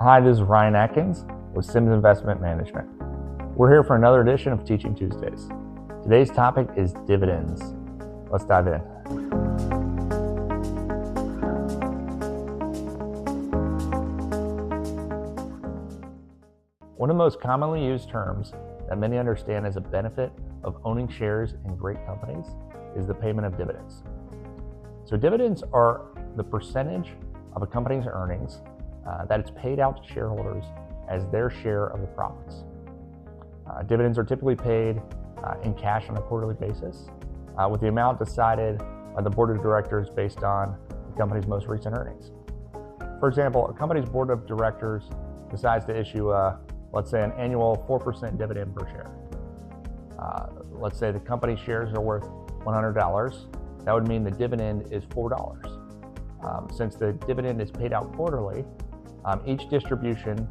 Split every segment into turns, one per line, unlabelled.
Hi, this is Ryan Atkins with Sims Investment Management. We're here for another edition of Teaching Tuesdays. Today's topic is dividends. Let's dive in. One of the most commonly used terms that many understand as a benefit of owning shares in great companies is the payment of dividends. So dividends are the percentage of a company's earnings that it's paid out to shareholders as their share of the profits. Dividends are typically paid in cash on a quarterly basis, with the amount decided by the board of directors based on the company's most recent earnings. For example, a company's board of directors decides to issue let's say an annual 4% dividend per share. Let's say the company shares are worth $100. That would mean the dividend is $4. Since the dividend is paid out quarterly, each distribution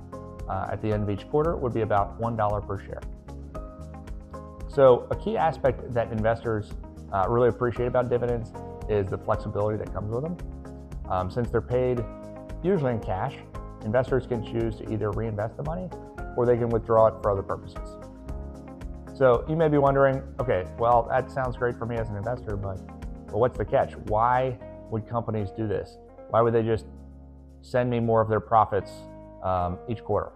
at the end of each quarter would be about $1 per share. So a key aspect that investors really appreciate about dividends is the flexibility that comes with them. Since they're paid usually in cash, investors can choose to either reinvest the money or they can withdraw it for other purposes. So you may be wondering, okay, well, that sounds great for me as an investor, but what's the catch? Why would companies do this? Why would they just send me more of their profits each quarter?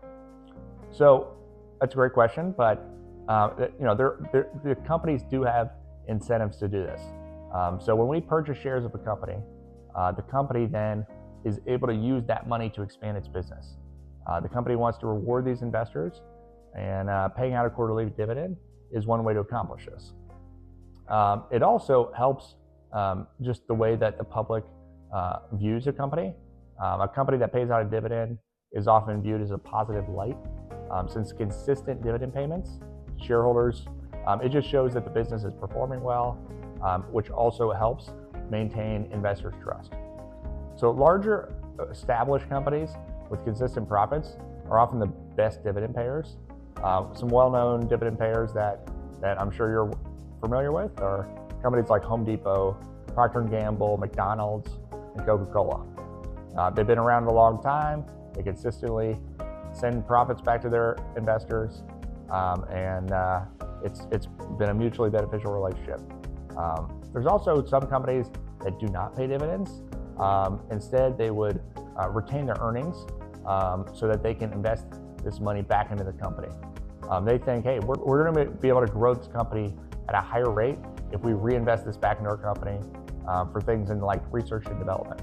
So that's a great question, but the companies do have incentives to do this. So when we purchase shares of a company, the company then is able to use that money to expand its business. The company wants to reward these investors, and paying out a quarterly dividend is one way to accomplish this. It also helps just the way that the public views a company. A company that pays out a dividend is often viewed as a positive light, since consistent dividend payments, shareholders, it just shows that the business is performing well, which also helps maintain investors' trust. So larger established companies with consistent profits are often the best dividend payers. Some well-known dividend payers that I'm sure you're familiar with are companies like Home Depot, Procter & Gamble, McDonald's, and Coca-Cola. They've been around a long time. They consistently send profits back to their investors, and it's been a mutually beneficial relationship. There's also some companies that do not pay dividends. Instead, they would retain their earnings so that they can invest this money back into the company. They think, hey, we're going to be able to grow this company at a higher rate if we reinvest this back into our company for things in like research and development.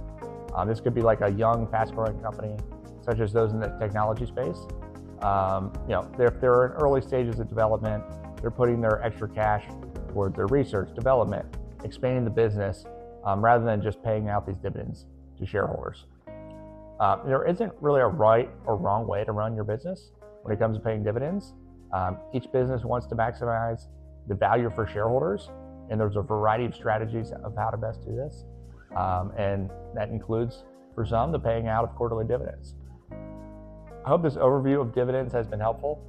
This could be like a young, fast-growing company, such as those in the technology space. If they're in early stages of development, they're putting their extra cash towards their research, development, expanding the business, rather than just paying out these dividends to shareholders. There isn't really a right or wrong way to run your business when it comes to paying dividends. Each business wants to maximize the value for shareholders, and there's a variety of strategies of how to best do this. And that includes, for some, the paying out of quarterly dividends. I hope this overview of dividends has been helpful.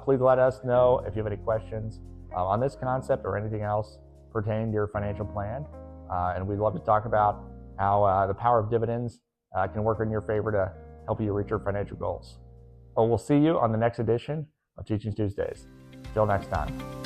Please let us know if you have any questions on this concept or anything else pertaining to your financial plan. And we'd love to talk about how the power of dividends can work in your favor to help you reach your financial goals. Well, we'll see you on the next edition of Teaching Tuesdays. Till next time.